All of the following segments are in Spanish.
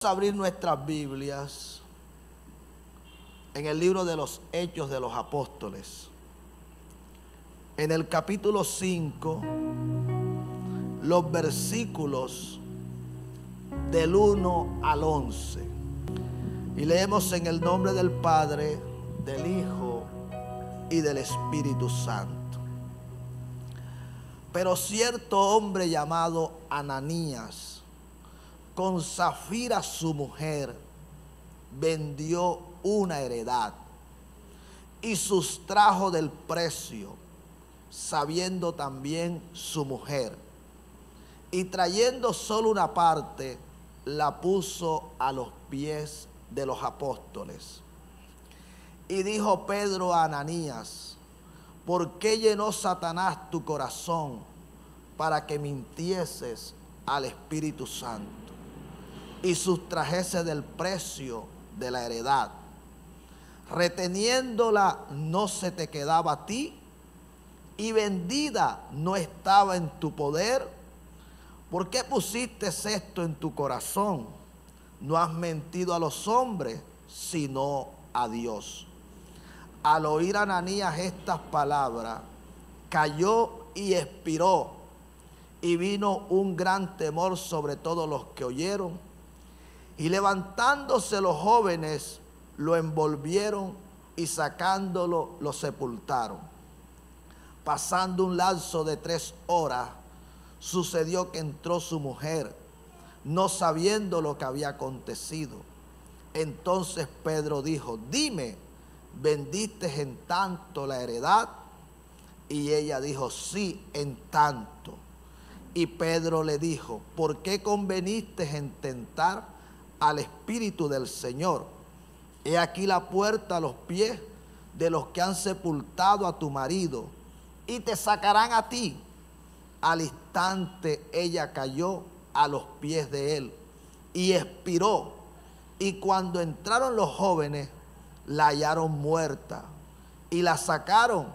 Abrir nuestras Biblias en el libro de los Hechos de los Apóstoles, en el capítulo 5, los versículos del 1 al 11, y leemos en el nombre del Padre, del Hijo y del Espíritu Santo. Pero cierto hombre llamado Ananías, con Safira su mujer, vendió una heredad y sustrajo del precio, sabiendo también su mujer, y trayendo solo una parte, la puso a los pies de los apóstoles. Y dijo Pedro a Ananías: ¿por qué llenó Satanás tu corazón para que mintieses al Espíritu Santo y sustrajese del precio de la heredad? Reteniéndola no se te quedaba a ti, y vendida no estaba en tu poder. ¿Por qué pusiste esto en tu corazón? No has mentido a los hombres, sino a Dios. Al oír Ananías estas palabras, cayó y expiró, y vino un gran temor sobre todos los que oyeron. Y levantándose los jóvenes, lo envolvieron y sacándolo, lo sepultaron. Pasando un lapso de 3 horas, sucedió que entró su mujer, no sabiendo lo que había acontecido. Entonces Pedro dijo: dime, ¿vendiste en tanto la heredad? Y ella dijo: sí, en tanto. Y Pedro le dijo: ¿por qué conveniste en tentar al Espíritu del Señor? He aquí la puerta a los pies de los que han sepultado a tu marido, y te sacarán a ti. Al instante ella cayó a los pies de él y expiró. Y cuando entraron los jóvenes, la hallaron muerta, y la sacaron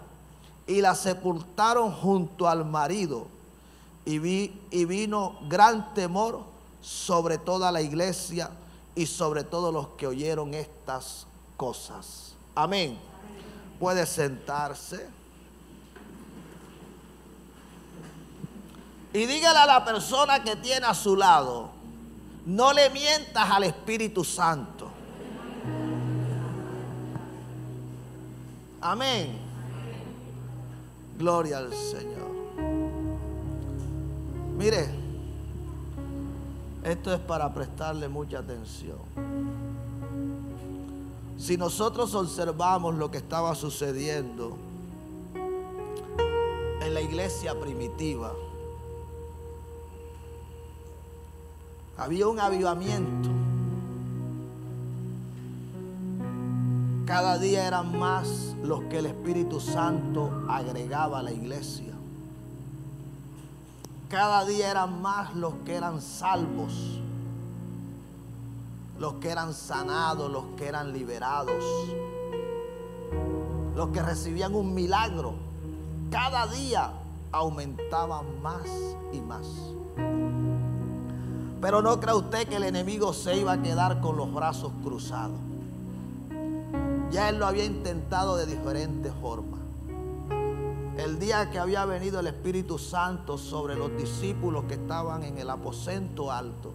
y la sepultaron junto al marido. Y vino gran temor sobre toda la iglesia y sobre todos los que oyeron estas cosas. Amén. Puede sentarse. Y dígale a la persona que tiene a su lado: no le mientas al Espíritu Santo. Amén. Gloria al Señor. Mire, esto es para prestarle mucha atención. Si nosotros observamos lo que estaba sucediendo en la iglesia primitiva, había un avivamiento. Cada día eran más los que el Espíritu Santo agregaba a la iglesia. Cada día eran más los que eran salvos, los que eran sanados, los que eran liberados, los que recibían un milagro. Cada día aumentaban más y más. Pero no crea usted que el enemigo se iba a quedar con los brazos cruzados. Ya él lo había intentado de diferentes formas. El día que había venido el Espíritu Santo sobre los discípulos que estaban en el aposento alto,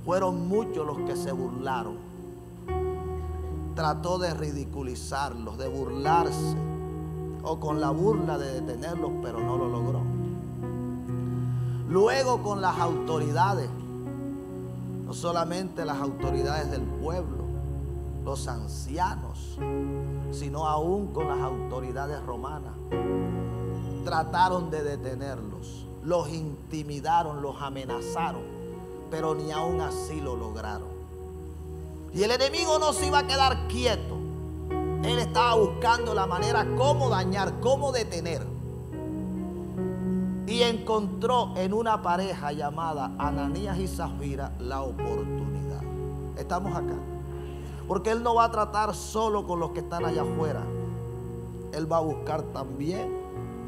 fueron muchos los que se burlaron. Trató de ridiculizarlos, de burlarse, o con la burla de detenerlos, pero no lo logró. Luego con las autoridades, no solamente las autoridades del pueblo, los ancianos, sino aún con las autoridades romanas, trataron de detenerlos, los intimidaron, los amenazaron, pero ni aún así lo lograron. Y el enemigo no se iba a quedar quieto. Él estaba buscando la manera cómo dañar, cómo detener. Y encontró en una pareja llamada Ananías y Safira la oportunidad. Estamos acá. Porque él no va a tratar solo con los que están allá afuera. Él va a buscar también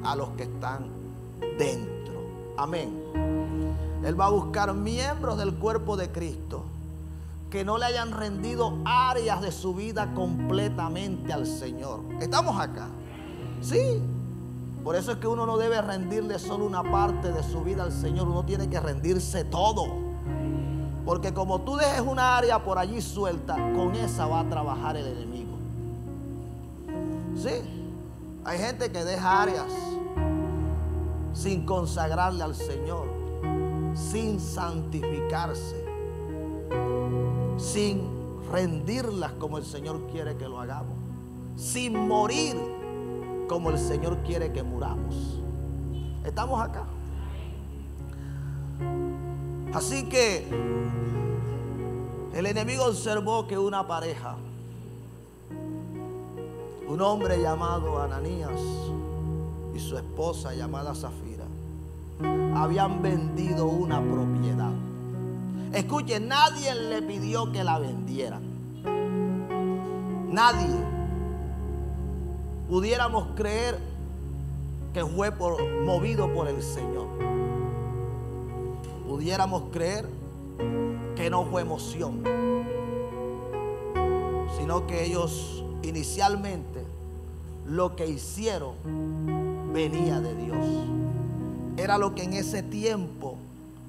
a los que están dentro. Amén. Él va a buscar miembros del cuerpo de Cristo que no le hayan rendido áreas de su vida completamente al Señor. ¿Estamos acá? Sí. Por eso es que uno no debe rendirle solo una parte de su vida al Señor. Uno tiene que rendirse todo. Porque como tú dejes una área por allí suelta, con esa va a trabajar el enemigo. Sí. Hay gente que deja áreas sin consagrarle al Señor, sin santificarse, sin rendirlas como el Señor quiere que lo hagamos, sin morir como el Señor quiere que muramos. ¿Estamos acá? Así que el enemigo observó que una pareja, un hombre llamado Ananías y su esposa llamada Zafira, habían vendido una propiedad. Escuche, nadie le pidió que la vendieran. Nadie. Pudiéramos creer que fue movido por el Señor. Pudiéramos creer que no fue emoción, sino que ellos inicialmente lo que hicieron venía de Dios. Era lo que en ese tiempo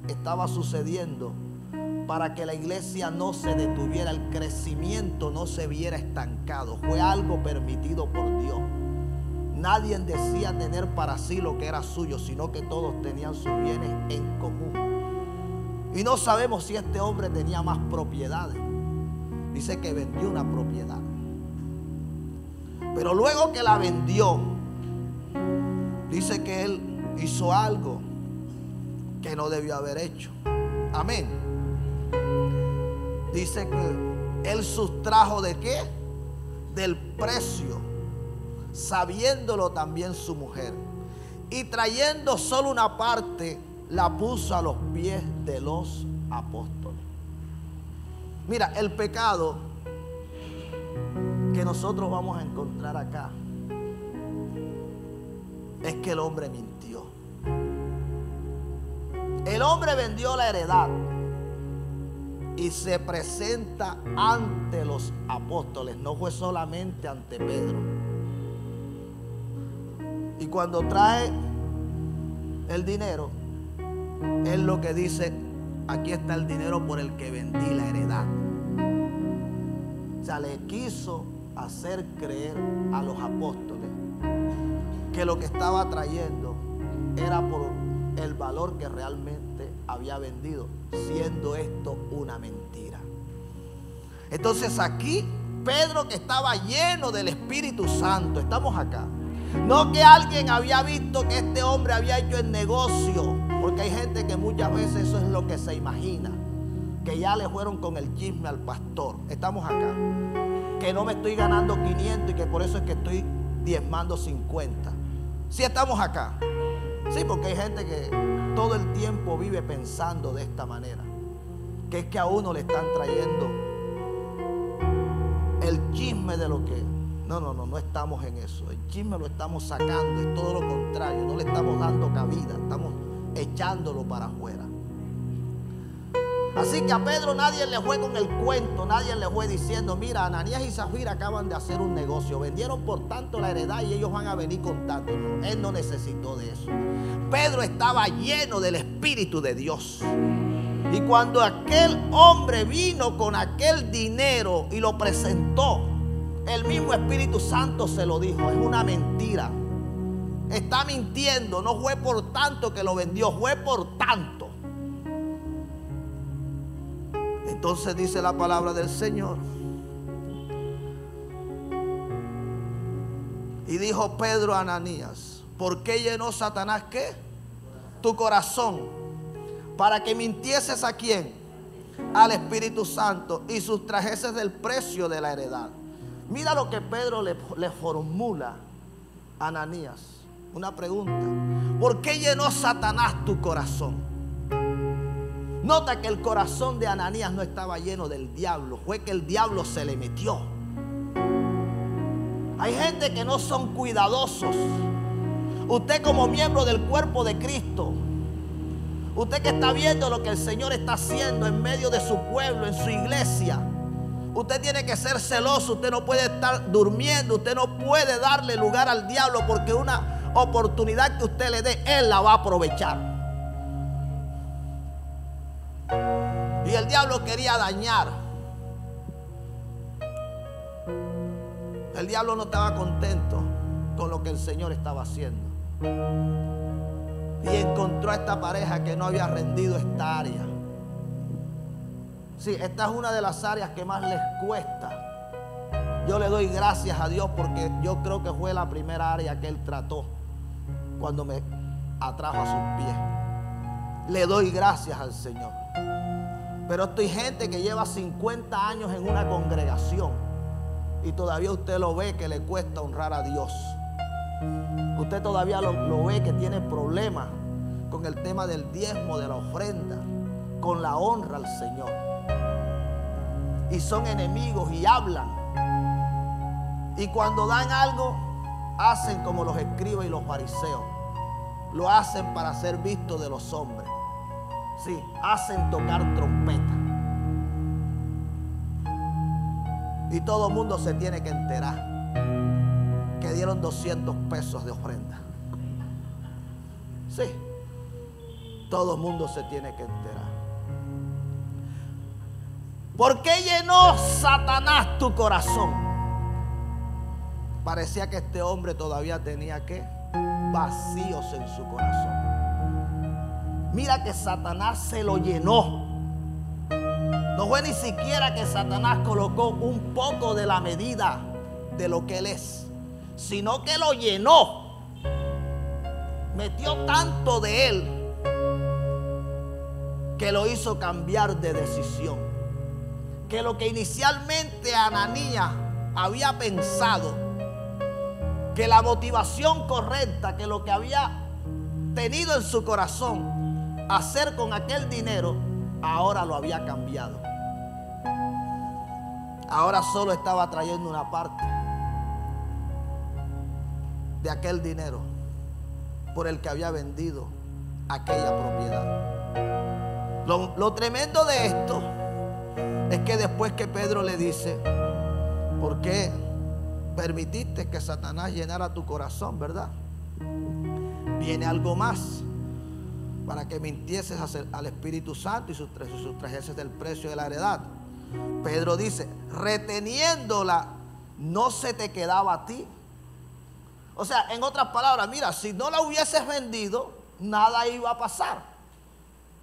estaba sucediendo para que la iglesia no se detuviera, el crecimiento no se viera estancado. Fue algo permitido por Dios. Nadie decía tener para sí lo que era suyo, sino que todos tenían sus bienes en común. Y no sabemos si este hombre tenía más propiedades. Dice que vendió una propiedad. Pero luego que la vendió, dice que él hizo algo que no debió haber hecho. Amén. Dice que él sustrajo ¿de qué? Del precio, sabiéndolo también su mujer. Y trayendo solo una parte, la puso a los pies de los apóstoles. Mira, el pecado que nosotros vamos a encontrar acá es que el hombre mintió. El hombre vendió la heredad y se presenta ante los apóstoles. No fue solamente ante Pedro. Y cuando trae el dinero, él lo que dice: aquí está el dinero por el que vendí la heredad. O sea, le quiso hacer creer a los apóstoles que lo que estaba trayendo era por el valor que realmente había vendido, siendo esto una mentira. Entonces aquí Pedro, que estaba lleno del Espíritu Santo, estamos acá, no que alguien había visto que este hombre había hecho el negocio, porque hay gente que muchas veces eso es lo que se imagina, que ya le fueron con el chisme al pastor. Estamos acá, que no me estoy ganando 500 y que por eso es que estoy diezmando 50. Sí, estamos acá. Sí, porque hay gente que todo el tiempo vive pensando de esta manera, que es que a uno le están trayendo el chisme de lo que... No estamos en eso. El chisme lo estamos sacando, es todo lo contrario. No le estamos dando cabida, estamos echándolo para afuera. Así que a Pedro nadie le fue con el cuento, nadie le fue diciendo: mira, Ananías y Zafira acaban de hacer un negocio, vendieron por tanto la heredad y ellos van a venir con tanto. No, él no necesitó de eso. Pedro estaba lleno del Espíritu de Dios. Y cuando aquel hombre vino con aquel dinero y lo presentó, el mismo Espíritu Santo se lo dijo: es una mentira, está mintiendo, no fue por tanto que lo vendió, fue por tanto. Entonces dice la palabra del Señor: y dijo Pedro a Ananías: ¿por qué llenó Satanás qué? Tu corazón, para que mintieses ¿a quién? Al Espíritu Santo, y sustrajeses del precio de la heredad. Mira lo que Pedro le formula a Ananías. Una pregunta: ¿por qué llenó Satanás tu corazón? Nota que el corazón de Ananías no estaba lleno del diablo, fue que el diablo se le metió. Hay gente que no son cuidadosos. Usted, como miembro del cuerpo de Cristo, Usted que está viendo lo que el Señor está haciendo en medio de su pueblo, en su iglesia. Usted tiene que ser celoso. Usted no puede estar durmiendo. Usted no puede darle lugar al diablo, porque una oportunidad que usted le dé, él la va a aprovechar. Y el diablo quería dañar. El diablo no estaba contento con lo que el Señor estaba haciendo. Y encontró a esta pareja que no había rendido esta área. Sí, esta es una de las áreas que más les cuesta. Yo le doy gracias a Dios, porque yo creo que fue la primera área que Él trató cuando me atrajo a sus pies. Le doy gracias al Señor. Pero estoy gente que lleva 50 años en una congregación y todavía usted lo ve que le cuesta honrar a Dios. Usted todavía lo ve que tiene problemas con el tema del diezmo, de la ofrenda, con la honra al Señor. Y son enemigos y hablan. Y cuando dan algo, hacen como los escribas y los fariseos. Lo hacen para ser vistos de los hombres. Sí, hacen tocar trompeta. Y todo el mundo se tiene que enterar que dieron 200 pesos de ofrenda. Sí, todo el mundo se tiene que enterar. ¿Por qué llenó Satanás tu corazón? Parecía que este hombre todavía tenía ¿qué? Vacíos en su corazón. Mira que Satanás se lo llenó. No fue ni siquiera que Satanás colocó un poco de la medida de lo que él es, sino que lo llenó. Metió tanto de él que lo hizo cambiar de decisión. Que lo que inicialmente Ananías había pensado, que la motivación correcta, que lo que había tenido en su corazón hacer con aquel dinero, ahora lo había cambiado. Ahora solo estaba trayendo una parte de aquel dinero por el que había vendido aquella propiedad. Lo tremendo de esto es que después que Pedro le dice: ¿por qué permitiste que Satanás llenara tu corazón, verdad? Viene algo más, para que mintieses al Espíritu Santo y sustrajeses del precio de la heredad. Pedro dice: reteniéndola, no se te quedaba a ti. O sea, en otras palabras, mira, si no la hubieses vendido, nada iba a pasar.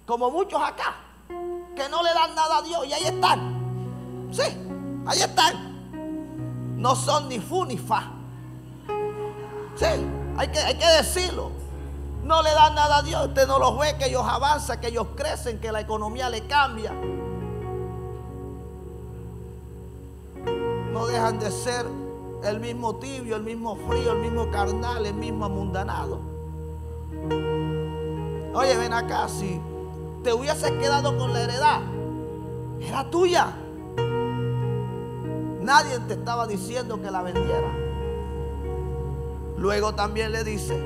Como muchos acá, que no le dan nada a Dios, y ahí están. Sí, ahí están. No son ni fu ni fa. Sí, hay que decirlo. No le dan nada a Dios. Usted no los ve, que ellos avanzan, que ellos crecen, que la economía le cambia. No dejan de ser el mismo tibio, el mismo frío, el mismo carnal, el mismo amundanado. Oye, ven acá, si te hubieses quedado con la heredad, era tuya. Nadie te estaba diciendo que la vendiera. Luego también le dice,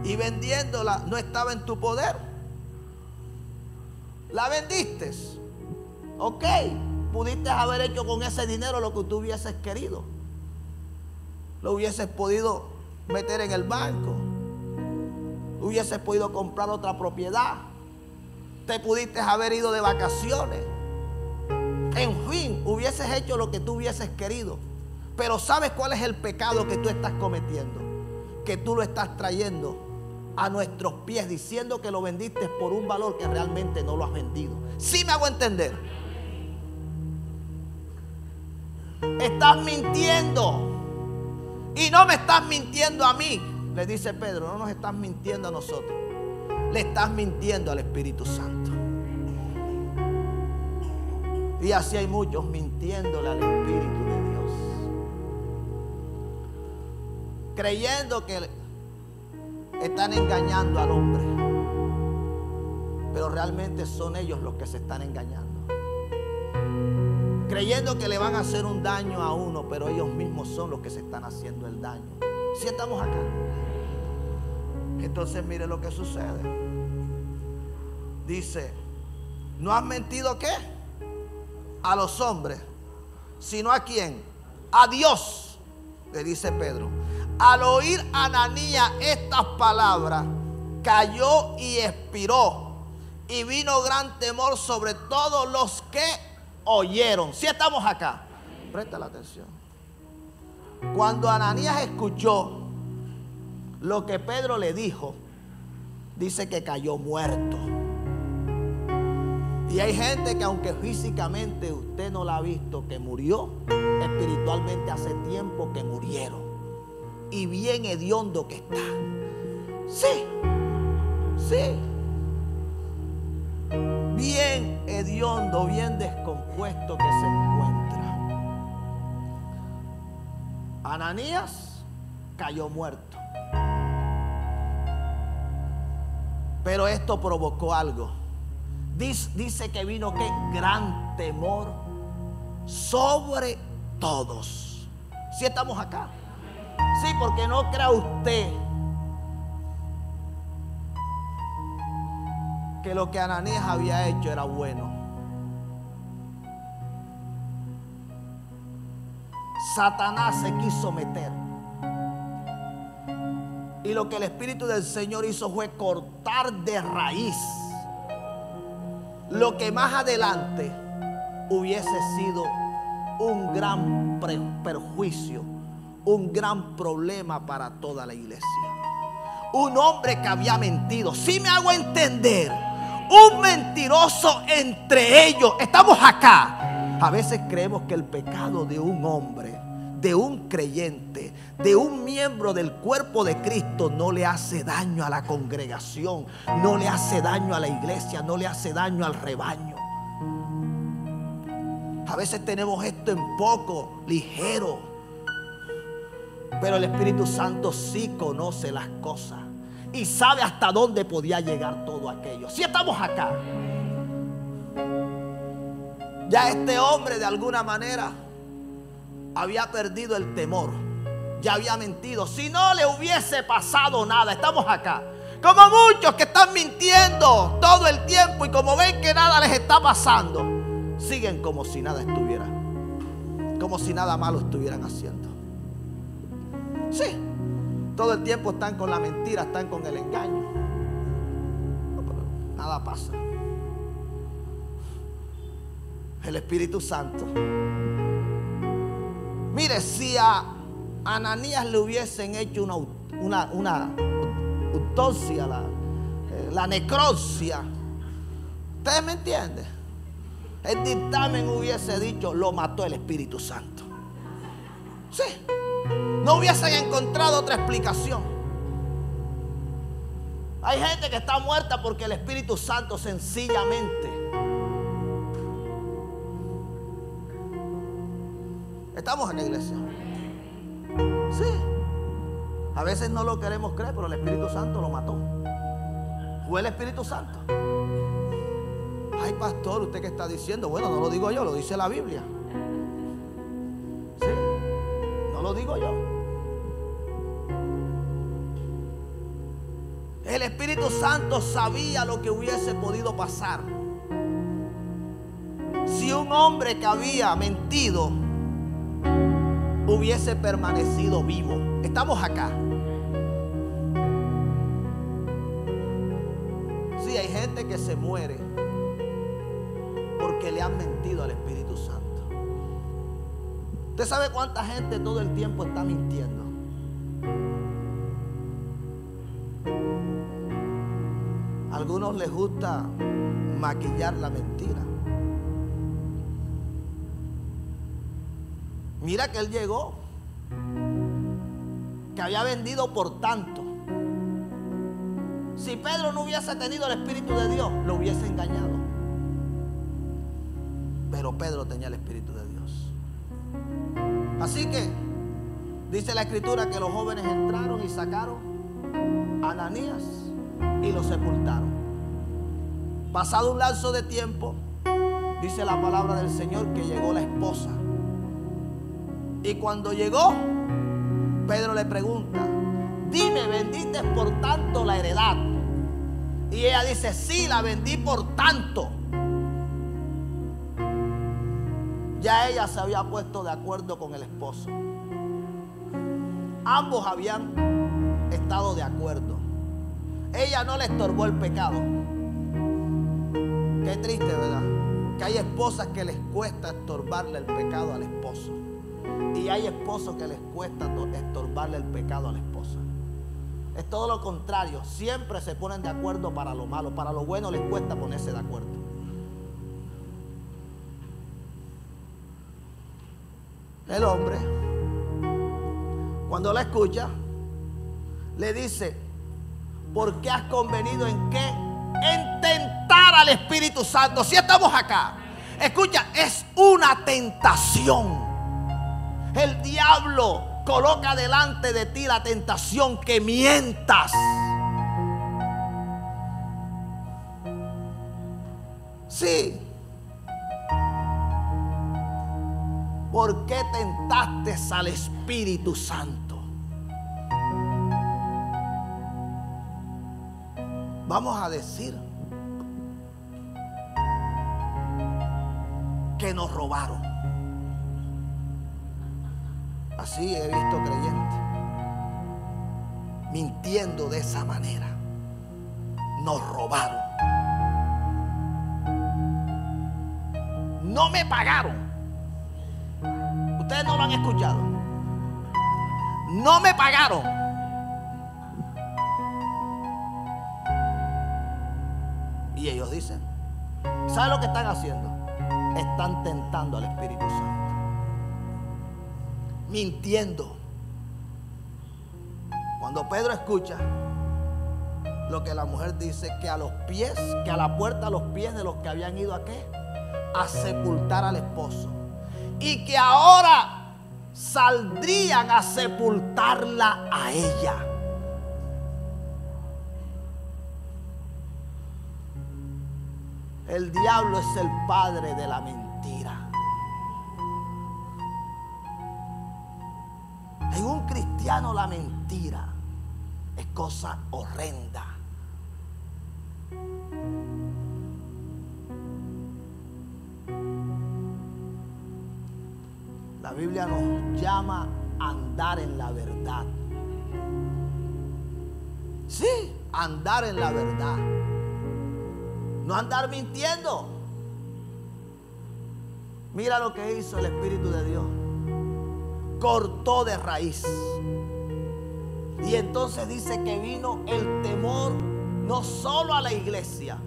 y vendiéndola no estaba en tu poder. La vendiste. Ok, pudiste haber hecho con ese dinero lo que tú hubieses querido. Lo hubieses podido meter en el banco. Hubieses podido comprar otra propiedad. Te pudiste haber ido de vacaciones. En fin, hubieses hecho lo que tú hubieses querido. Pero ¿sabes cuál es el pecado que tú estás cometiendo? Que tú lo estás trayendo a nuestros pies, diciendo que lo vendiste por un valor que realmente no lo has vendido. ¿Sí me hago entender? Estás mintiendo. Y no me estás mintiendo a mí, le dice Pedro. No nos estás mintiendo a nosotros. Le estás mintiendo al Espíritu Santo. Y así hay muchos mintiéndole al Espíritu de Dios, creyendo que están engañando al hombre, pero realmente son ellos los que se están engañando. Creyendo que le van a hacer un daño a uno, pero ellos mismos son los que se están haciendo el daño. ¿Sí estamos acá? Entonces mire lo que sucede. Dice, ¿no has mentido qué? A los hombres, sino ¿a quién? A Dios, le dice Pedro. Al oír Ananías estas palabras, cayó y expiró, y vino gran temor sobre todos los que oyeron. Si estamos acá, presta la atención. Cuando Ananías escuchó lo que Pedro le dijo, dice que cayó muerto. Y hay gente que aunque físicamente usted no la ha visto que murió, espiritualmente hace tiempo que murieron. Y bien hediondo que está. Sí, sí. Bien hediondo, bien descompuesto que se encuentra. Ananías cayó muerto. Pero esto provocó algo. Dice que vino que gran temor sobre todos. Si estamos acá. Sí, porque no crea usted que lo que Ananías había hecho era bueno. Satanás se quiso meter. Y lo que el Espíritu del Señor hizo fue cortar de raíz lo que más adelante hubiese sido un gran perjuicio, un gran problema para toda la iglesia. Un hombre que había mentido, si me hago entender, un mentiroso entre ellos. Estamos acá. A veces creemos que el pecado de un hombre, de un creyente, de un miembro del cuerpo de Cristo no le hace daño a la congregación, no le hace daño a la iglesia, no le hace daño al rebaño. A veces tenemos esto en poco, ligero, pero el Espíritu Santo sí conoce las cosas y sabe hasta dónde podía llegar todo aquello. Si estamos acá, ya este hombre de alguna manera había perdido el temor, ya había mentido. Si no le hubiese pasado nada, estamos acá. Como muchos que están mintiendo todo el tiempo y como ven que nada les está pasando, siguen como si nada estuviera, como si nada malo estuvieran haciendo. Sí, todo el tiempo están con la mentira, están con el engaño. No, pero nada pasa. El Espíritu Santo. Mire, si a Ananías le hubiesen hecho una autopsia, la necropsia, ¿ustedes me entienden? El dictamen hubiese dicho, lo mató el Espíritu Santo. Sí, no hubiesen encontrado otra explicación. Hay gente que está muerta porque el Espíritu Santo sencillamente. Estamos en la iglesia. Sí. A veces no lo queremos creer, pero el Espíritu Santo lo mató. Fue el Espíritu Santo. Ay, pastor, ¿usted qué está diciendo? Bueno, no lo digo yo, lo dice la Biblia. Sí. No lo digo yo. El Espíritu Santo sabía lo que hubiese podido pasar si un hombre que había mentido hubiese permanecido vivo. Estamos acá. Sí, hay gente que se muere porque le han mentido al Espíritu Santo. ¿Usted sabe cuánta gente todo el tiempo está mintiendo? A algunos les gusta maquillar la mentira. Mira que él llegó, que había vendido por tanto. Si Pedro no hubiese tenido el Espíritu de Dios, lo hubiese engañado. Pero Pedro tenía el Espíritu de Dios. Así que dice la Escritura que los jóvenes entraron y sacaron a Ananías y lo sepultaron. Pasado un lapso de tiempo, dice la palabra del Señor que llegó la esposa. Y cuando llegó, Pedro le pregunta, dime, ¿vendiste por tanto la heredad? Y ella dice, sí, la vendí por tanto. Ya ella se había puesto de acuerdo con el esposo. Ambos habían estado de acuerdo. Ella no le estorbó el pecado. Qué triste, ¿verdad? Que hay esposas que les cuesta estorbarle el pecado al esposo. Y hay esposos que les cuesta estorbarle el pecado a la esposa. Es todo lo contrario. Siempre se ponen de acuerdo para lo malo. Para lo bueno les cuesta ponerse de acuerdo. El hombre, cuando la escucha, le dice, ¿por qué has convenido en qué? En tentar al Espíritu Santo. Si estamos acá, escucha, es una tentación. El diablo coloca delante de ti la tentación que mientas. Sí. ¿Por qué tentaste al Espíritu Santo? Vamos a decir que nos robaron. Así he visto creyentes mintiendo de esa manera. Nos robaron. No me pagaron. Ustedes no lo han escuchado. No me pagaron. Y ellos dicen, ¿saben lo que están haciendo? Están tentando al Espíritu Santo. Mintiendo. Cuando Pedro escucha lo que la mujer dice, que a los pies, que a la puerta, a los pies de los que habían ido a qué, a sepultar al esposo, y que ahora saldrían a sepultarla a ella. El diablo es el padre de la mentira. En un cristiano la mentira es cosa horrenda. La Biblia nos llama a andar en la verdad. Sí, andar en la verdad. No andar mintiendo. Mira lo que hizo el Espíritu de Dios. Cortó de raíz. Y entonces dice que vino el temor no solo a la iglesia,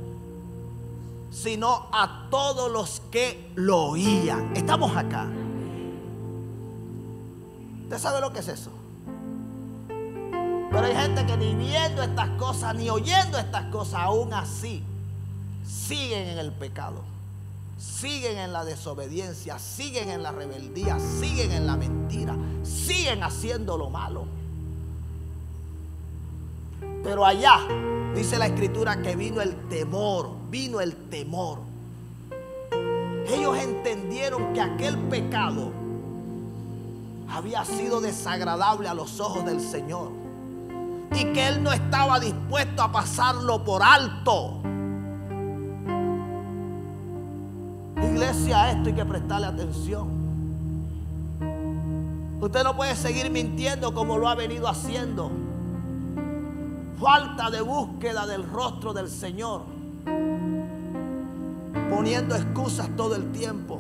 sino a todos los que lo oían. Estamos acá. ¿Usted sabe lo que es eso? Pero hay gente que ni viendo estas cosas, ni oyendo estas cosas, aún así siguen en el pecado, siguen en la desobediencia, siguen en la rebeldía, siguen en la mentira, siguen haciendo lo malo. Pero allá dice la Escritura que vino el temor, vino el temor. Ellos entendieron que aquel pecado había sido desagradable a los ojos del Señor y que Él no estaba dispuesto a pasarlo por alto. Iglesia, a esto hay que prestarle atención. Usted no puede seguir mintiendo como lo ha venido haciendo. Falta de búsqueda del rostro del Señor, poniendo excusas todo el tiempo,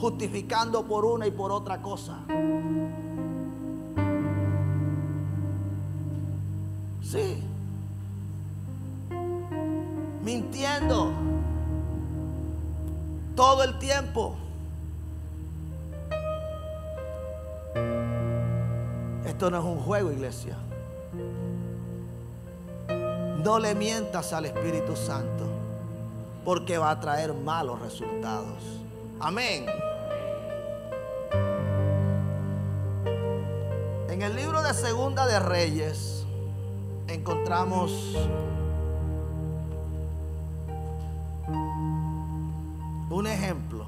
justificando por una y por otra cosa. Sí, mintiendo todo el tiempo. Esto no es un juego, iglesia. No le mientas al Espíritu Santo, porque va a traer malos resultados. Amén. En el libro de Segunda de Reyes encontramos un ejemplo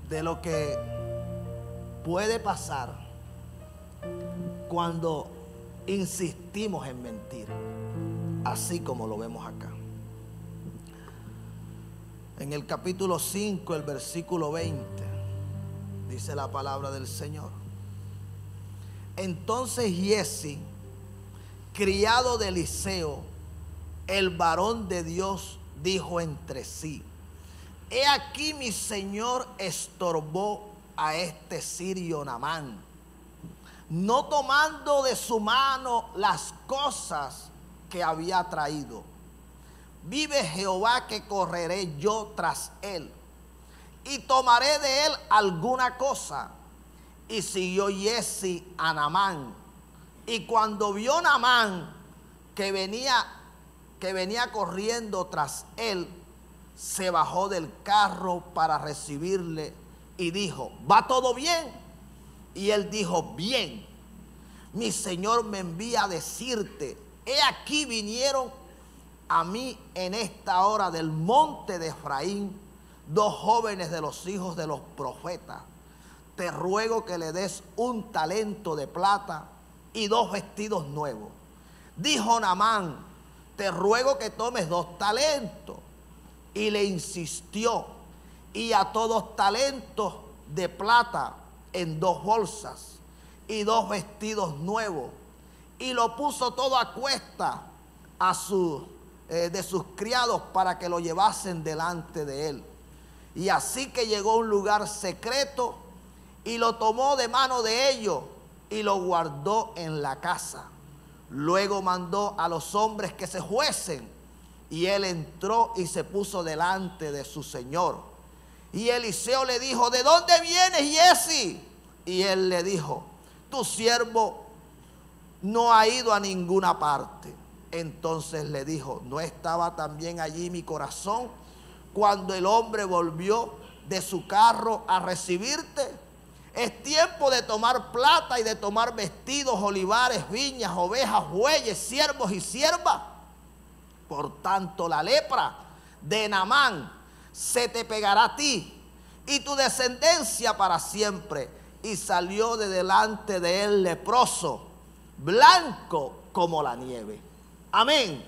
de lo que puede pasar cuando insistimos en mentir, así como lo vemos acá. En el capítulo 5, el versículo 20, dice la palabra del Señor: entonces Giezi, criado de Eliseo, el varón de Dios, dijo entre sí: he aquí mi señor estorbó a este sirio Naamán, no tomando de su mano las cosas que había traído. Vive Jehová que correré yo tras él y tomaré de él alguna cosa. Y siguió Giezi a Naamán. Y cuando vio Naamán que venía corriendo tras él, se bajó del carro para recibirle y dijo: ¿va todo bien? Y él dijo: bien. Mi señor me envía a decirte: he aquí vinieron a mí en esta hora del monte de Efraín 2 jóvenes de los hijos de los profetas. Te ruego que le des un talento de plata y 2 vestidos nuevos. Dijo Naamán: te ruego que tomes 2 talentos. Y le insistió, y ató 2 talentos de plata en 2 bolsas y 2 vestidos nuevos, y lo puso todo a cuesta de sus criados para que lo llevasen delante de él. Y así que llegó a un lugar secreto y lo tomó de mano de ellos y lo guardó en la casa. Luego mandó a los hombres que se fuesen, y él entró y se puso delante de su señor. Y Eliseo le dijo: ¿de dónde vienes, Giezi? Y él le dijo: tu siervo no ha ido a ninguna parte. Entonces le dijo: ¿no estaba también allí mi corazón cuando el hombre volvió de su carro a recibirte? Es tiempo de tomar plata y de tomar vestidos, olivares, viñas, ovejas, bueyes, siervos y siervas. Por tanto, la lepra de Naamán se te pegará a ti y tu descendencia para siempre. Y salió de delante de él leproso, blanco como la nieve. Amén.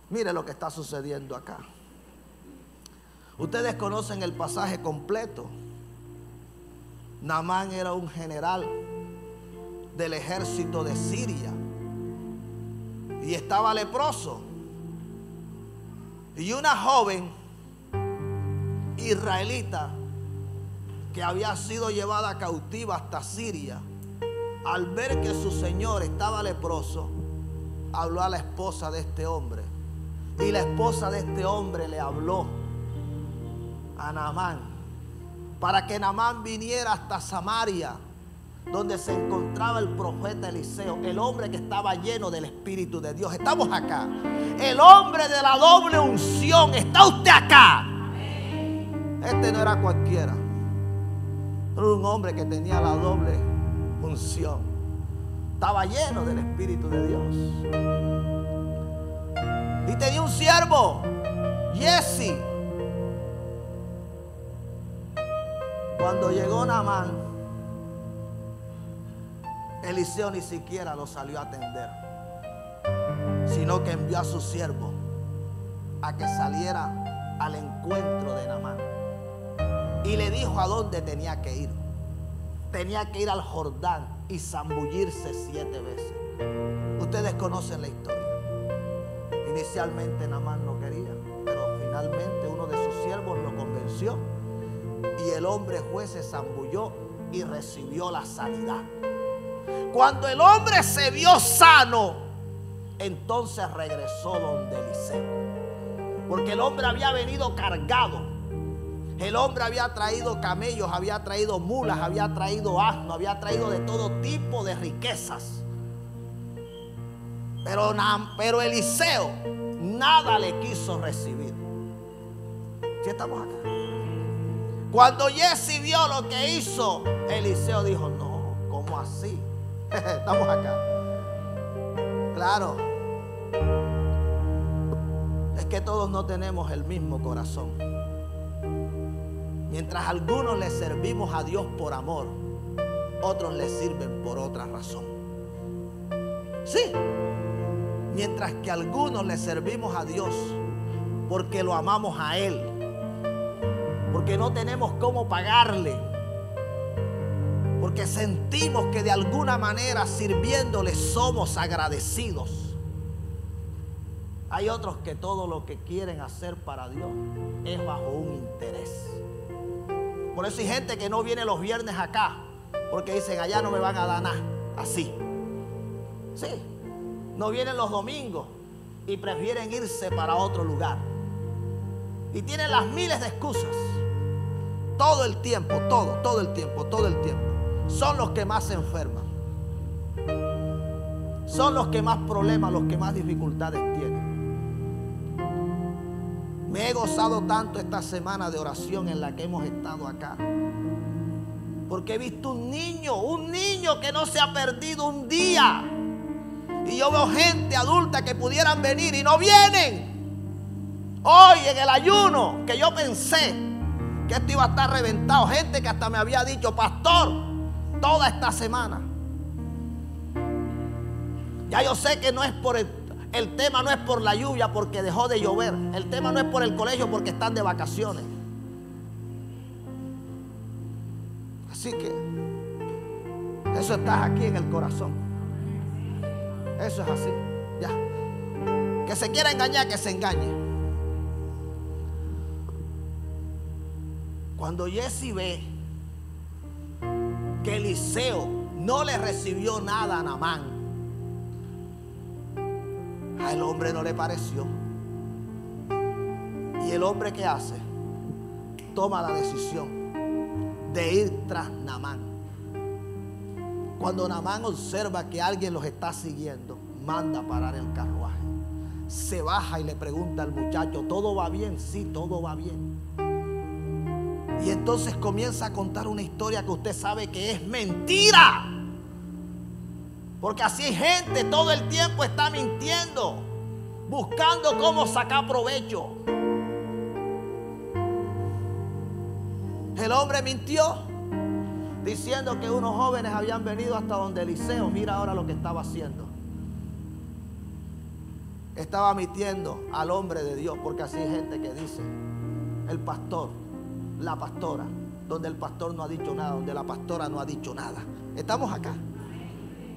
Mire lo que está sucediendo acá. Ustedes conocen el pasaje completo. Naamán era un general del ejército de Siria y estaba leproso. Y una joven israelita que había sido llevada cautiva hasta Siria, al ver que su señor estaba leproso, habló a la esposa de este hombre. Y la esposa de este hombre le habló a Naamán para que Naamán viniera hasta Samaria, donde se encontraba el profeta Eliseo, el hombre que estaba lleno del Espíritu de Dios. Estamos acá. El hombre de la doble unción. ¿Está usted acá? Este no era cualquiera. Era un hombre que tenía la doble unción. Estaba lleno del Espíritu de Dios. Y tenía un siervo, Giezi. Cuando llegó Naamán, Eliseo ni siquiera lo salió a atender, sino que envió a su siervo a que saliera al encuentro de Naamán. Y le dijo a dónde tenía que ir. Tenía que ir al Jordán y zambullirse 7 veces. Ustedes conocen la historia. Inicialmente Naamán no quería, pero finalmente uno de sus siervos lo convenció. Y el hombre juez se zambulló y recibió la sanidad. Cuando el hombre se vio sano, entonces regresó donde Eliseo. Porque el hombre había venido cargado. El hombre había traído camellos, había traído mulas, había traído asnos, había traído de todo tipo de riquezas. Pero Eliseo nada le quiso recibir. ¿Sí estamos acá? Cuando Giezi vio lo que hizo, Eliseo dijo: no, ¿cómo así? Estamos acá. Claro. Es que todos no tenemos el mismo corazón. Mientras algunos le servimos a Dios por amor, otros le sirven por otra razón. Sí, mientras que algunos le servimos a Dios porque lo amamos a Él, porque no tenemos cómo pagarle, porque sentimos que de alguna manera sirviéndole somos agradecidos. Hay otros que todo lo que quieren hacer para Dios es bajo un interés. Por eso hay gente que no viene los viernes acá, porque dicen allá no me van a dar nada, así. Sí, no vienen los domingos y prefieren irse para otro lugar. Y tienen las miles de excusas. Todo el tiempo, todo el tiempo. Son los que más se enferman. Son los que más problemas, los que más dificultades tienen. Me he gozado tanto esta semana de oración en la que hemos estado acá. Porque he visto un niño que no se ha perdido un día. Y yo veo gente adulta que pudieran venir y no vienen. Hoy en el ayuno, que yo pensé que esto iba a estar reventado. Gente que hasta me había dicho, pastor, toda esta semana. Ya yo sé que no es por el tema no es por la lluvia porque dejó de llover. El tema no es por el colegio porque están de vacaciones. Así que eso está aquí en el corazón. Eso es así. Ya. Que se quiera engañar, que se engañe. Cuando Jesse ve que Eliseo no le recibió nada a Naamán, al hombre no le pareció. Y el hombre, ¿qué hace? Toma la decisión de ir tras Naamán. Cuando Naamán observa que alguien los está siguiendo, manda a parar el carruaje. Se baja y le pregunta al muchacho, ¿todo va bien? Sí, todo va bien. Y entonces comienza a contar una historia que usted sabe que es mentira. Porque así hay gente, todo el tiempo está mintiendo, buscando cómo sacar provecho. El hombre mintió diciendo que unos jóvenes habían venido hasta donde Eliseo. Mira ahora lo que estaba haciendo. Estaba mintiendo al hombre de Dios, porque así hay gente que dice, el pastor, la pastora, donde el pastor no ha dicho nada, donde la pastora no ha dicho nada. Estamos acá.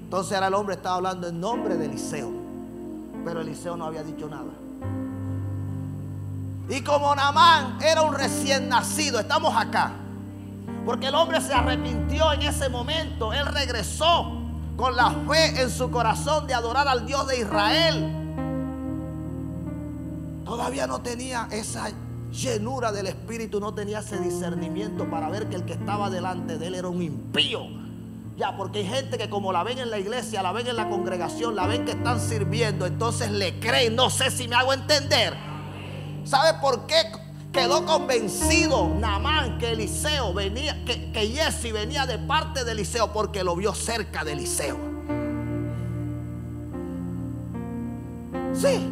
Entonces ahora el hombre estaba hablando en nombre de Eliseo, pero Eliseo no había dicho nada. Y como Naamán era un recién nacido, estamos acá, porque el hombre se arrepintió en ese momento. Él regresó con la fe en su corazón de adorar al Dios de Israel. Todavía no tenía esa llenura del Espíritu, no tenía ese discernimiento para ver que el que estaba delante de él era un impío. Ya, porque hay gente que como la ven en la iglesia, la ven en la congregación, la ven que están sirviendo, entonces le creen. No sé si me hago entender. ¿Sabe por qué quedó convencido Naamán que Eliseo venía, que Jesse venía de parte de Eliseo? Porque lo vio cerca de Eliseo. Sí.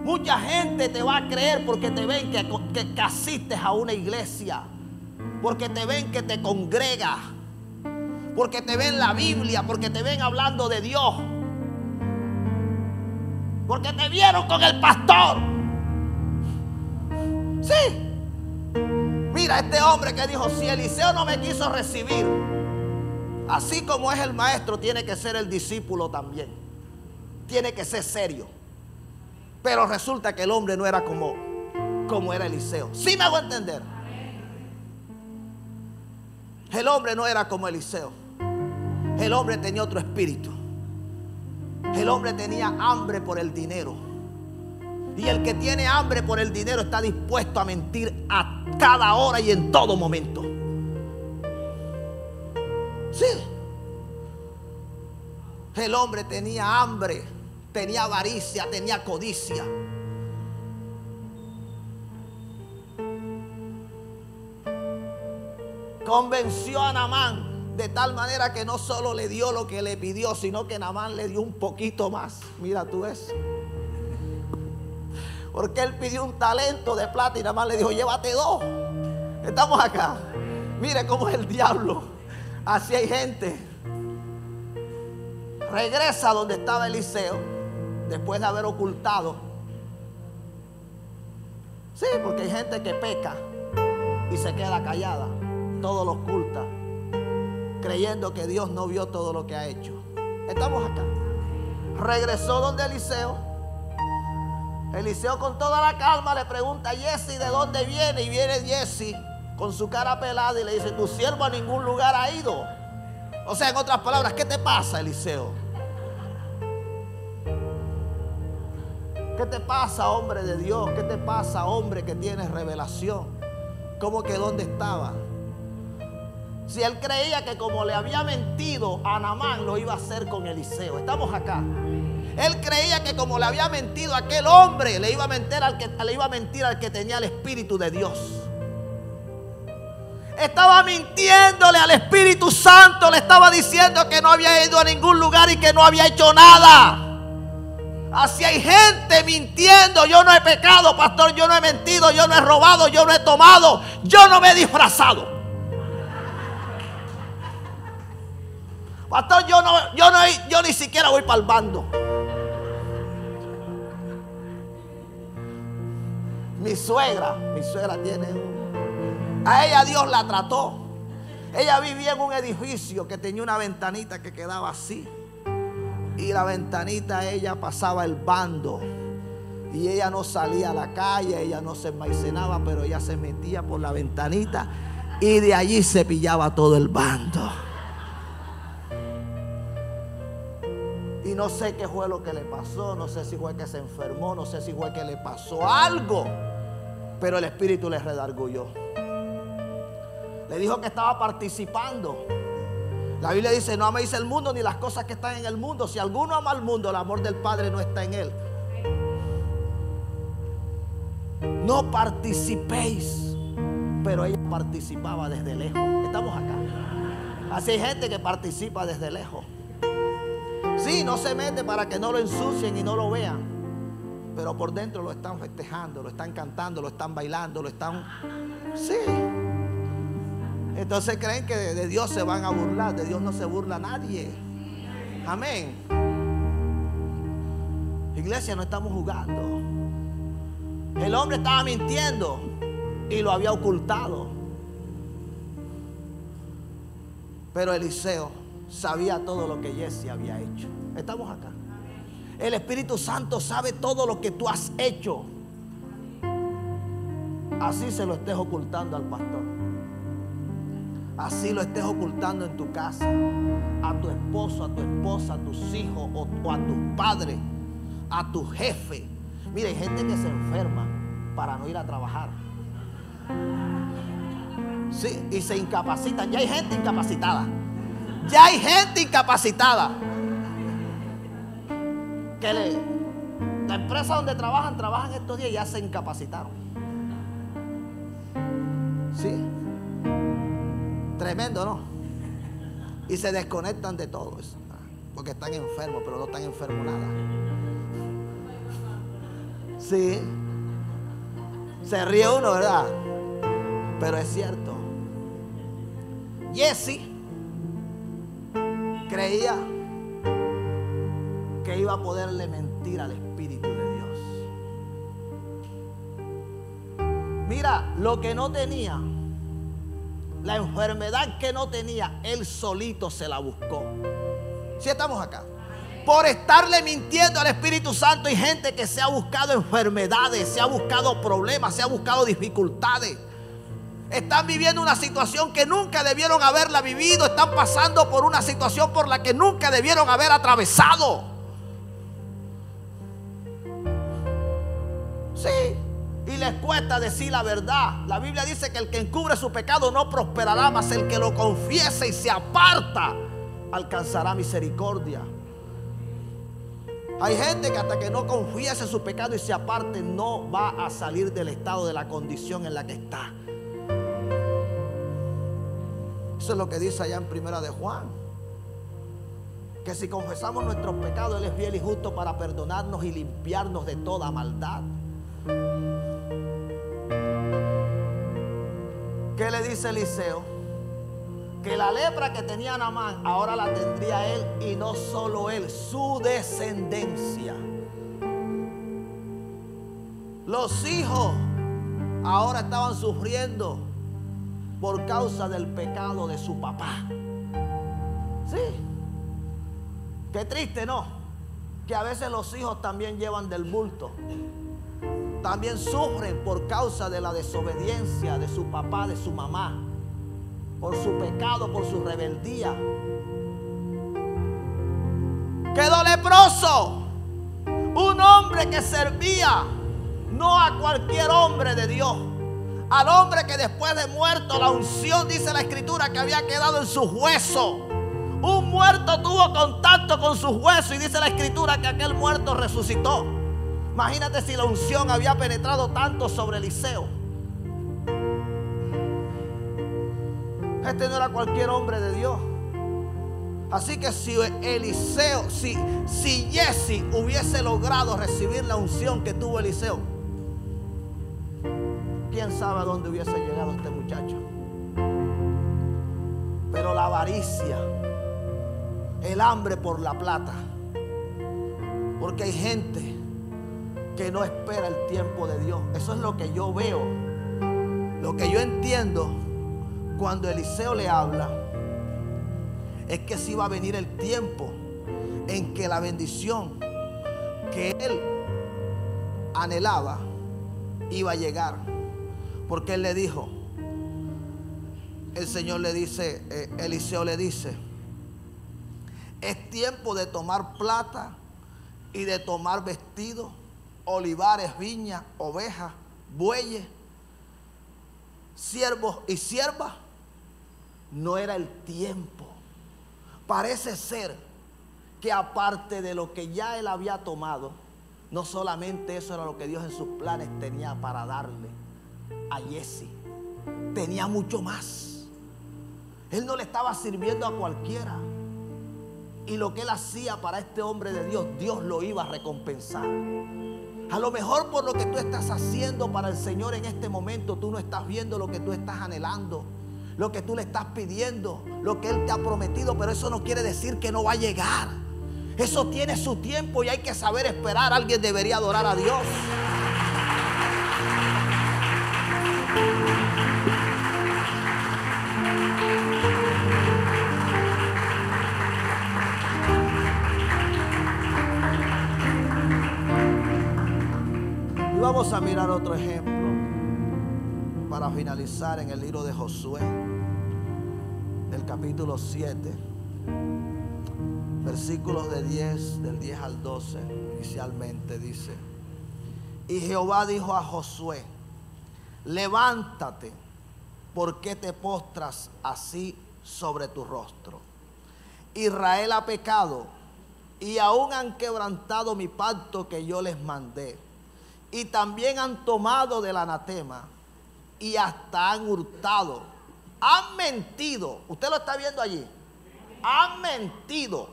Mucha gente te va a creer porque te ven que asistes a una iglesia, porque te ven que te congregas, porque te ven la Biblia, porque te ven hablando de Dios, porque te vieron con el pastor. Sí. Mira este hombre que dijo, si Eliseo no me quiso recibir, así como es el maestro, tiene que ser el discípulo también. Tiene que ser serio. Pero resulta que el hombre no era como era Eliseo. ¿Sí me hago entender? El hombre no era como Eliseo. El hombre tenía otro espíritu. El hombre tenía hambre por el dinero. Y el que tiene hambre por el dinero está dispuesto a mentir a cada hora y en todo momento. Sí. El hombre tenía hambre, tenía avaricia, tenía codicia. Convenció a Naamán de tal manera que no solo le dio lo que le pidió, sino que Naamán le dio un poquito más. Mira tú eso. Porque él pidió un talento de plata y Naamán le dijo, llévate 2. Estamos acá. Mire cómo es el diablo. Así hay gente. Regresa donde estaba Eliseo después de haber ocultado. Sí, porque hay gente que peca y se queda callada, todo lo oculta, creyendo que Dios no vio todo lo que ha hecho. Estamos acá. Regresó donde Eliseo. Eliseo con toda la calma le pregunta a Giesi de dónde viene. Y viene Giesi con su cara pelada y le dice: tu siervo a ningún lugar ha ido. O sea, en otras palabras, ¿qué te pasa, Eliseo? ¿Qué te pasa, hombre de Dios? ¿Qué te pasa, hombre que tienes revelación? ¿Cómo que dónde estaba? Si él creía que como le había mentido a Naamán, lo iba a hacer con Eliseo. Estamos acá. Él creía que como le había mentido a aquel hombre, le iba a mentir al que tenía el Espíritu de Dios. Estaba mintiéndole al Espíritu Santo. Le estaba diciendo que no había ido a ningún lugar y que no había hecho nada. Así hay gente mintiendo. Yo no he pecado, pastor, yo no he mentido, yo no he robado, yo no he tomado, yo no me he disfrazado. Pastor, yo ni siquiera voy para el bando. Mi suegra tiene a ella Dios la trató. Ella vivía en un edificio que tenía una ventanita que quedaba así. Y la ventanita ella pasaba el bando. Y ella no salía a la calle, ella no se enmaicenaba, pero ella se metía por la ventanita y de allí se pillaba todo el bando. Y no sé qué fue lo que le pasó, no sé si fue que se enfermó, no sé si fue que le pasó algo, pero el Espíritu le redargulló. Le dijo que estaba participando. La Biblia dice: no améis el mundo ni las cosas que están en el mundo. Si alguno ama al mundo, el amor del Padre no está en él. No participéis. Pero ella participaba desde lejos. Estamos acá. Así hay gente que participa desde lejos. Sí, no se mete para que no lo ensucien y no lo vean, pero por dentro lo están festejando, lo están cantando, lo están bailando, lo están... Sí. Entonces creen que de Dios se van a burlar. De Dios no se burla nadie. Amén. Iglesia, no estamos jugando. El hombre estaba mintiendo y lo había ocultado. Pero Eliseo sabía todo lo que Giesi había hecho. Estamos acá. El Espíritu Santo sabe todo lo que tú has hecho. Así se lo estés ocultando al pastor. Así lo estés ocultando en tu casa, a tu esposo, a tu esposa, a tus hijos o a tus padres, a tu jefe. Mira, hay gente que se enferma para no ir a trabajar. Sí, y se incapacitan. Ya hay gente incapacitada. Ya hay gente incapacitada. La empresa donde trabajan estos días, ya se incapacitaron. Sí. Tremendo, ¿no? Y se desconectan de todo eso, porque están enfermos, pero no están enfermos nada. Sí. Se ríe uno, ¿verdad? Pero es cierto. Giesi creía que iba a poderle mentir al Espíritu de Dios. Mira, lo que no tenía, la enfermedad que no tenía, él solito se la buscó. ¿Sí estamos acá? Por estarle mintiendo al Espíritu Santo, hay gente que se ha buscado enfermedades, se ha buscado problemas, se ha buscado dificultades. Están viviendo una situación que nunca debieron haberla vivido. Están pasando por una situación por la que nunca debieron haber atravesado. Sí. Y les cuesta decir la verdad. La Biblia dice que el que encubre su pecado no prosperará, mas el que lo confiese y se aparta alcanzará misericordia. Hay gente que hasta que no confiese su pecado y se aparte, no va a salir del estado, de la condición en la que está. Eso es lo que dice allá en Primera de Juan, que si confesamos nuestros pecados, Él es fiel y justo para perdonarnos y limpiarnos de toda maldad. ¿Qué le dice Eliseo? que la lepra que tenía Naamán ahora la tendría él, y no solo él, su descendencia. Los hijos ahora estaban sufriendo por causa del pecado de su papá. Sí. Qué triste, ¿no? Que a veces los hijos también llevan del bulto. También sufren por causa de la desobediencia de su papá, de su mamá, por su pecado, por su rebeldía. Quedó leproso un hombre que servía no a cualquier hombre de Dios, al hombre que después de muerto, la unción, dice la escritura, que había quedado en sus huesos. Un muerto tuvo contacto con sus huesos y dice la escritura que aquel muerto resucitó. Imagínate si la unción había penetrado tanto sobre Eliseo. Este no era cualquier hombre de Dios. Así que si Eliseo, si Giezi hubiese logrado recibir la unción que tuvo Eliseo, quién sabe a dónde hubiese llegado este muchacho. Pero la avaricia, el hambre por la plata, porque hay gente que no espera el tiempo de Dios. Eso es lo que yo veo, lo que yo entiendo cuando Eliseo le habla, es que sí va a venir el tiempo en que la bendición que él anhelaba iba a llegar. Porque él le dijo, el Señor le dice, Eliseo le dice, es tiempo de tomar plata y de tomar vestidos, olivares, viñas, ovejas, bueyes, siervos y siervas. No era el tiempo. Parece ser que aparte de lo que ya él había tomado, no solamente eso era lo que Dios en sus planes tenía para darle a Giezi, tenía mucho más. Él no le estaba sirviendo a cualquiera, y lo que él hacía para este hombre de Dios, Dios lo iba a recompensar. A lo mejor por lo que tú estás haciendo para el Señor en este momento, tú no estás viendo lo que tú estás anhelando, lo que tú le estás pidiendo, lo que Él te ha prometido, pero eso no quiere decir que no va a llegar. Eso tiene su tiempo y hay que saber esperar. Alguien debería adorar a Dios. Y vamos a mirar otro ejemplo para finalizar en el libro de Josué, del capítulo 7, versículos del 10 al 12. Inicialmente dice: y Jehová dijo a Josué, levántate, ¿por qué te postras así sobre tu rostro? Israel ha pecado y aún han quebrantado mi pacto que yo les mandé, y también han tomado del anatema y hasta han hurtado, han mentido. Usted lo está viendo allí, han mentido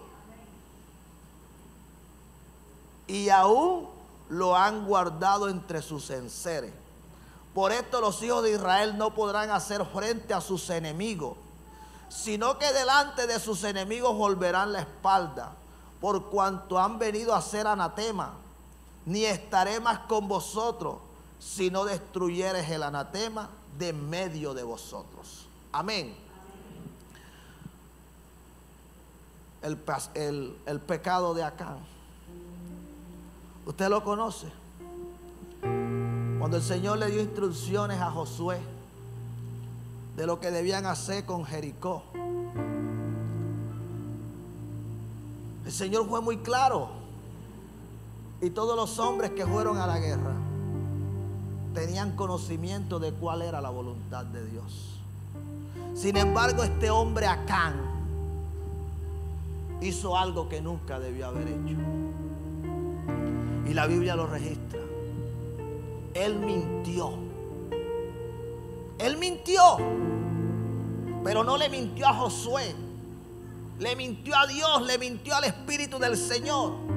y aún lo han guardado entre sus enseres. Por esto los hijos de Israel no podrán hacer frente a sus enemigos, sino que delante de sus enemigos volverán la espalda, por cuanto han venido a hacer anatema. Ni estaré más con vosotros, si no destruyeres el anatema de medio de vosotros. Amén. El pecado de Acán, usted lo conoce. Cuando el Señor le dio instrucciones a Josué de lo que debían hacer con Jericó, el Señor fue muy claro. Y todos los hombres que fueron a la guerra tenían conocimiento de cuál era la voluntad de Dios. Sin embargo, este hombre Acán hizo algo que nunca debió haber hecho. Y la Biblia lo registra. Él mintió. Él mintió. Pero no le mintió a Josué. Le mintió a Dios, le mintió al Espíritu del Señor.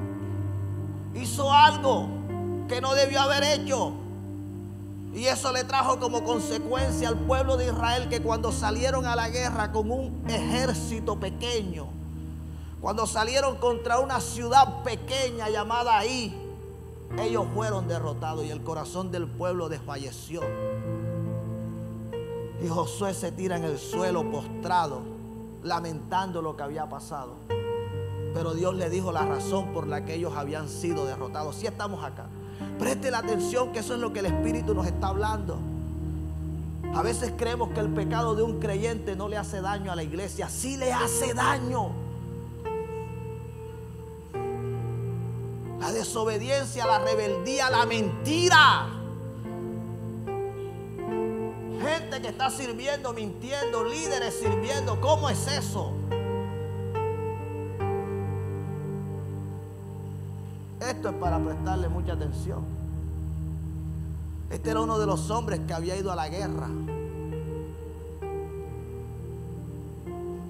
Hizo algo que no debió haber hecho. Y eso le trajo como consecuencia al pueblo de Israel que cuando salieron a la guerra con un ejército pequeño, cuando salieron contra una ciudad pequeña llamada Ai, ellos fueron derrotados y el corazón del pueblo desfalleció. Y Josué se tira en el suelo postrado, lamentando lo que había pasado. Pero Dios le dijo la razón por la que ellos habían sido derrotados. Sí, estamos acá. Preste la atención, que eso es lo que el Espíritu nos está hablando. A veces creemos que el pecado de un creyente no le hace daño a la iglesia. Sí le hace daño. La desobediencia, la rebeldía, la mentira. Gente que está sirviendo, mintiendo, líderes sirviendo. ¿Cómo es eso? Esto es para prestarle mucha atención. Este era uno de los hombres que había ido a la guerra.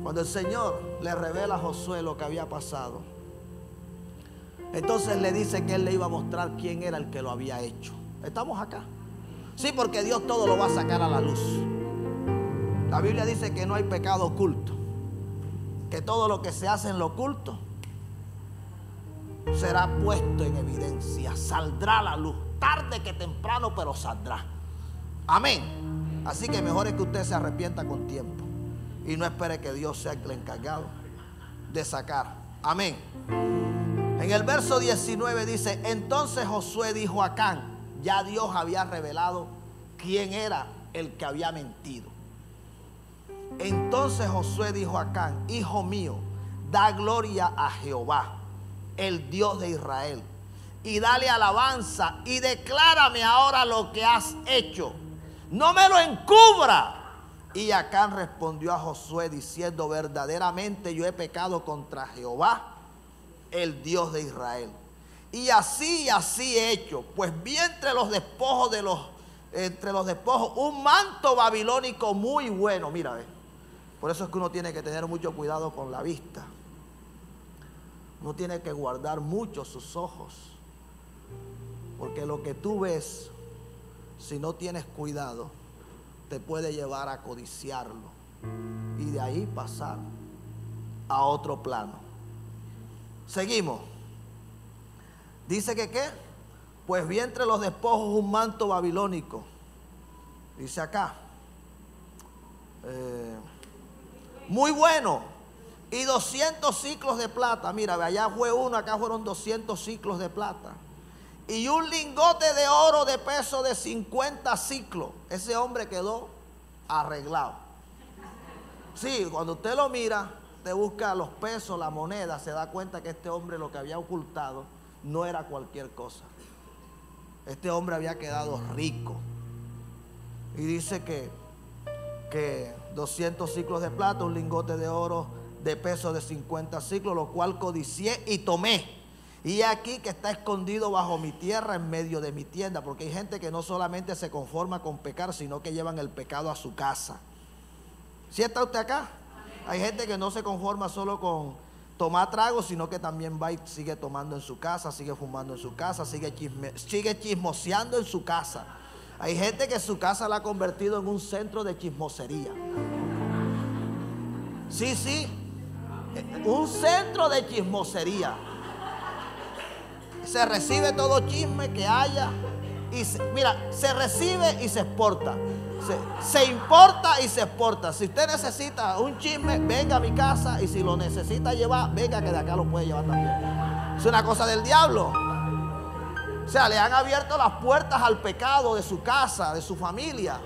Cuando el Señor le revela a Josué lo que había pasado, entonces le dice que él le iba a mostrar quién era el que lo había hecho. ¿Estamos acá? Sí, porque Dios todo lo va a sacar a la luz. La Biblia dice que no hay pecado oculto, que todo lo que se hace en lo oculto será puesto en evidencia, saldrá a la luz, tarde que temprano, pero saldrá. Amén. Así que mejor es que usted se arrepienta con tiempo y no espere que Dios sea el encargado de sacar. Amén. En el verso 19 dice: entonces Josué dijo a Acán, ya Dios había revelado quién era el que había mentido. Entonces Josué dijo a Acán: hijo mío, da gloria a Jehová, el Dios de Israel, y dale alabanza y declárame ahora lo que has hecho. No me lo encubra. Y Acán respondió a Josué diciendo: verdaderamente yo he pecado contra Jehová, el Dios de Israel. Y así he hecho, pues vi entre los despojos un manto babilónico muy bueno. Mira, por eso es que uno tiene que tener mucho cuidado con la vista. Uno tiene que guardar mucho sus ojos, porque lo que tú ves, si no tienes cuidado, te puede llevar a codiciarlo y de ahí pasar a otro plano. Seguimos. Dice que ¿qué? Pues vi entre los despojos un manto babilónico. Dice acá, muy bueno, y 200 ciclos de plata. Mira, allá fue uno, acá fueron 200 ciclos de plata. Y un lingote de oro de peso de 50 ciclos. Ese hombre quedó arreglado. Sí, cuando usted lo mira, te busca los pesos, la moneda, se da cuenta que este hombre lo que había ocultado no era cualquier cosa. Este hombre había quedado rico. Y dice que 200 ciclos de plata, un lingote de oro de peso de 50 ciclos, lo cual codicié y tomé. Y aquí que está escondido bajo mi tierra, en medio de mi tienda. Porque hay gente que no solamente se conforma con pecar, sino que llevan el pecado a su casa. ¿Sí está usted acá? Hay gente que no se conforma solo con tomar trago, sino que también va y sigue tomando en su casa, sigue fumando en su casa, sigue chismoseando en su casa. Hay gente que su casa la ha convertido en un centro de chismosería. Sí, sí, un centro de chismosería. Se recibe todo chisme que haya y mira, se recibe y se exporta. Se importa y se exporta. Si usted necesita un chisme, venga a mi casa, y si lo necesita llevar, venga, que de acá lo puede llevar también. Es una cosa del diablo. O sea, le han abierto las puertas al pecado de su casa, de su familia.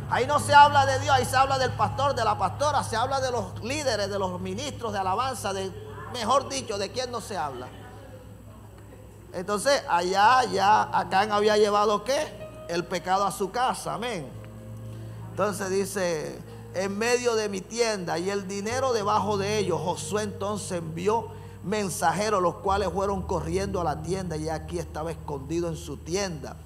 Ahí no se habla de Dios, ahí se habla del pastor, de la pastora, se habla de los líderes, de los ministros de alabanza, mejor dicho, ¿de quién no se habla? Entonces, Acán había llevado ¿qué? El pecado a su casa, amén. Entonces dice: en medio de mi tienda y el dinero debajo de ellos. Josué entonces envió mensajeros, los cuales fueron corriendo a la tienda, y aquí estaba escondido en su tienda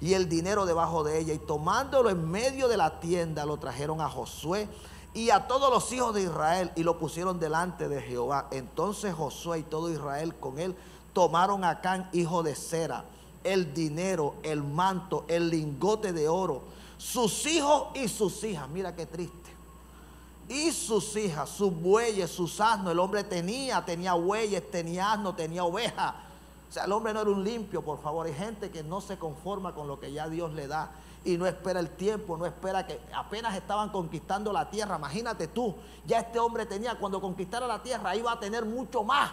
y el dinero debajo de ella. Y tomándolo en medio de la tienda, lo trajeron a Josué y a todos los hijos de Israel y lo pusieron delante de Jehová. Entonces Josué y todo Israel con él tomaron a Acán, hijo de Zera, el dinero, el manto, el lingote de oro, sus hijos y sus hijas. Mira qué triste. Y sus hijas, sus bueyes, sus asnos. El hombre tenía bueyes, tenía asnos, tenía ovejas. O sea, el hombre no era un limpio, por favor. Hay gente que no se conforma con lo que ya Dios le da y no espera el tiempo, no espera que apenas estaban conquistando la tierra. Imagínate tú, ya este hombre tenía, cuando conquistara la tierra, iba a tener mucho más.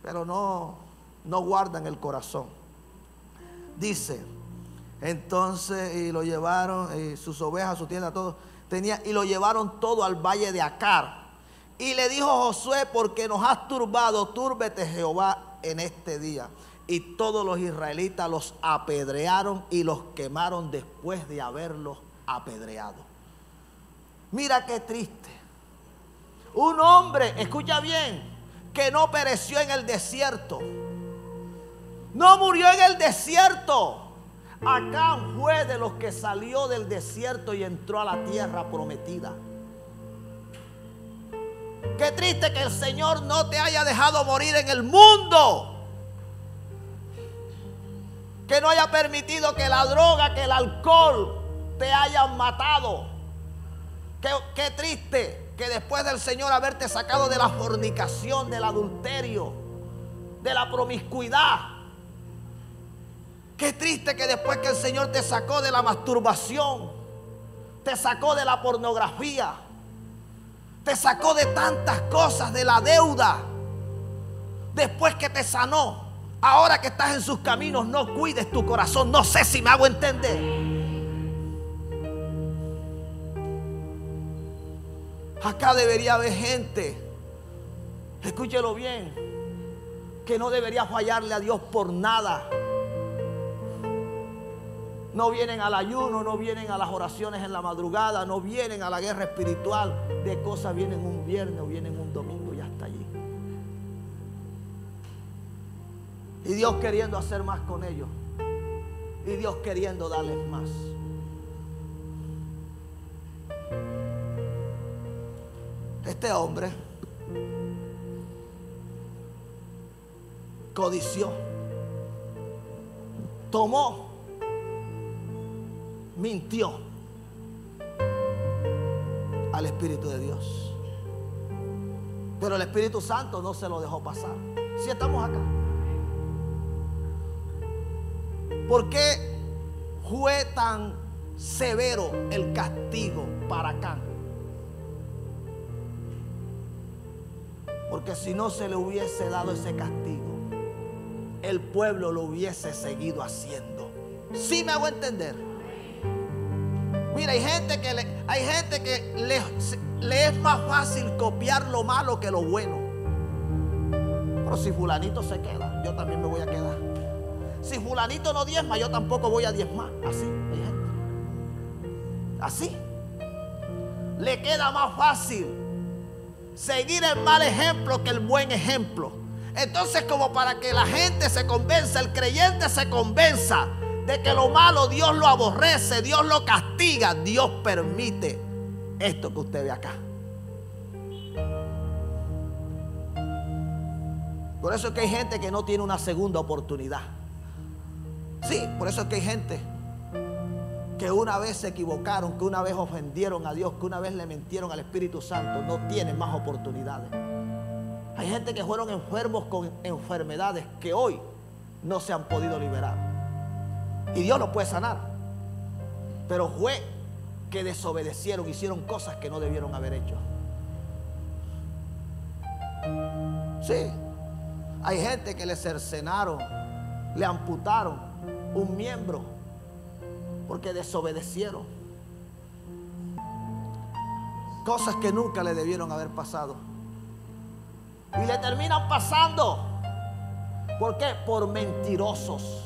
Pero no guardan el corazón. Dice, entonces, y lo llevaron, sus ovejas, su tienda, todo, y lo llevaron todo al valle de Acar. Y le dijo Josué, porque nos has turbado, túrbete Jehová en este día. Y todos los israelitas los apedrearon y los quemaron después de haberlos apedreado. Mira qué triste. Un hombre, escucha bien, que no pereció en el desierto, no murió en el desierto. Acán fue de los que salió del desierto y entró a la tierra prometida. Qué triste que el Señor no te haya dejado morir en el mundo, que no haya permitido que la droga, que el alcohol te hayan matado. Qué triste que después del Señor haberte sacado de la fornicación, del adulterio, de la promiscuidad. Qué triste que después que el Señor te sacó de la masturbación, te sacó de la pornografía, te sacó de tantas cosas, de la deuda, después que te sanó, ahora que estás en sus caminos, no cuides tu corazón. No sé si me hago entender. Acá debería haber gente, escúchelo bien, que no debería fallarle a Dios por nada. No vienen al ayuno, no vienen a las oraciones en la madrugada, no vienen a la guerra espiritual. De cosas vienen un viernes o vienen un domingo y hasta allí. Y Dios queriendo hacer más con ellos. Y Dios queriendo darles más. Este hombre codició, tomó, mintió al Espíritu de Dios. Pero el Espíritu Santo no se lo dejó pasar. Si estamos acá. ¿Por qué fue tan severo el castigo para Acán? Porque si no se le hubiese dado ese castigo, el pueblo lo hubiese seguido haciendo. ¿Sí me hago entender? Mira, hay gente que le es más fácil copiar lo malo que lo bueno. Pero si fulanito se queda, yo también me voy a quedar. Si fulanito no diezma, yo tampoco voy a diezmar. Así, hay gente. Así. Le queda más fácil seguir el mal ejemplo que el buen ejemplo. Entonces, como para que la gente se convenza, el creyente se convenza de que lo malo Dios lo aborrece, Dios lo castiga, Dios permite esto que usted ve acá. Por eso es que hay gente que no tiene una segunda oportunidad. Sí, por eso es que hay gente que una vez se equivocaron, que una vez ofendieron a Dios, que una vez le mintieron al Espíritu Santo, no tienen más oportunidades. Hay gente que fueron enfermos con enfermedades que hoy no se han podido liberar. Y Dios los puede sanar. Pero fue que desobedecieron, hicieron cosas que no debieron haber hecho. Sí, hay gente que le cercenaron, le amputaron un miembro porque desobedecieron. Cosas que nunca le debieron haber pasado. Y le terminan pasando. ¿Por qué? Por mentirosos.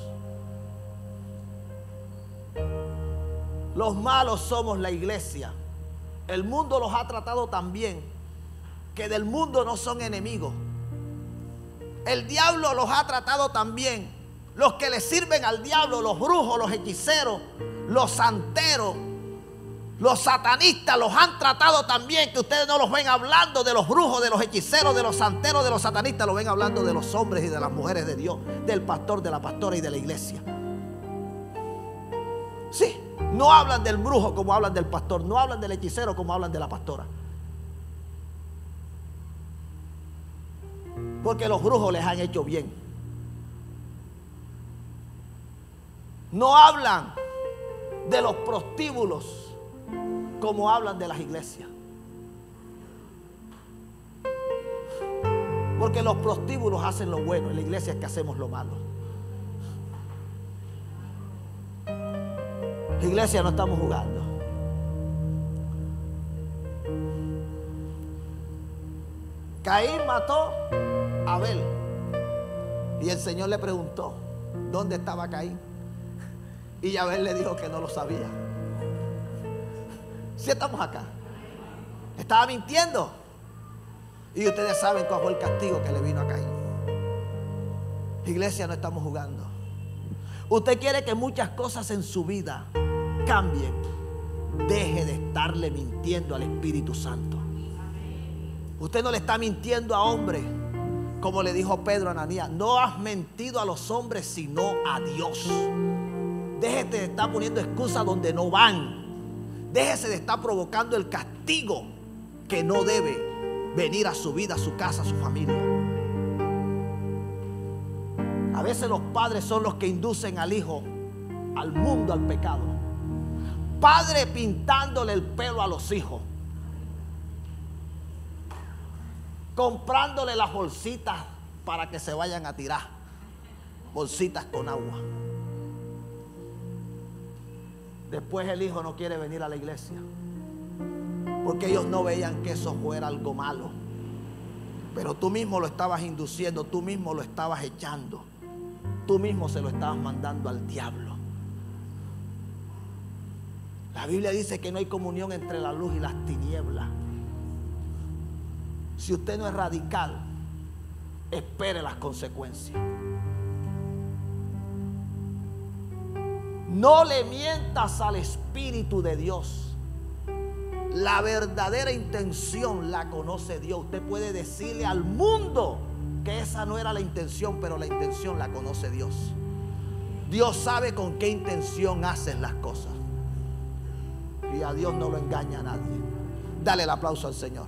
Los malos somos la iglesia. El mundo los ha tratado tan bien que del mundo no son enemigos. El diablo los ha tratado tan bien. Los que le sirven al diablo, los brujos, los hechiceros, los santeros, Los satanistas los han tratado también, que ustedes no los ven hablando de los brujos, de los hechiceros, de los santeros, de los satanistas. Lo ven hablando de los hombres y de las mujeres de Dios, del pastor, de la pastora y de la iglesia. Sí, no hablan del brujo como hablan del pastor, no hablan del hechicero como hablan de la pastora. Porque los brujos les han hecho bien. No hablan de los prostíbulos como hablan de las iglesias. Porque los prostíbulos hacen lo bueno, en la iglesia es que hacemos lo malo. La iglesia no estamos jugando. Caín mató a Abel y el Señor le preguntó ¿dónde estaba Caín? Y Abel le dijo que no lo sabía. Si estamos acá, estaba mintiendo. Y ustedes saben cuál fue el castigo que le vino a Caín. Iglesia, no estamos jugando. Usted quiere que muchas cosas en su vida cambien. Deje de estarle mintiendo al Espíritu Santo. Usted no le está mintiendo a hombres, como le dijo Pedro a Ananías. No has mentido a los hombres sino a Dios. Déjete de estar poniendo excusas donde no van. Déjese de estar provocando el castigo que no debe venir a su vida, a su casa, a su familia. A veces los padres son los que inducen al hijo al mundo, al pecado. Padre pintándole el pelo a los hijos, comprándole las bolsitas para que se vayan a tirar, bolsitas con agua. Después el hijo no quiere venir a la iglesia porque ellos no veían que eso fuera algo malo. Pero tú mismo lo estabas induciendo, tú mismo lo estabas echando, tú mismo se lo estabas mandando al diablo. La Biblia dice que no hay comunión entre la luz y las tinieblas. Si usted no es radical, espere las consecuencias. No le mientas al Espíritu de Dios. La verdadera intención la conoce Dios. Usted puede decirle al mundo que esa no era la intención, pero la intención la conoce Dios. Dios sabe con qué intención haces las cosas. Y a Dios no lo engaña a nadie. Dale el aplauso al Señor.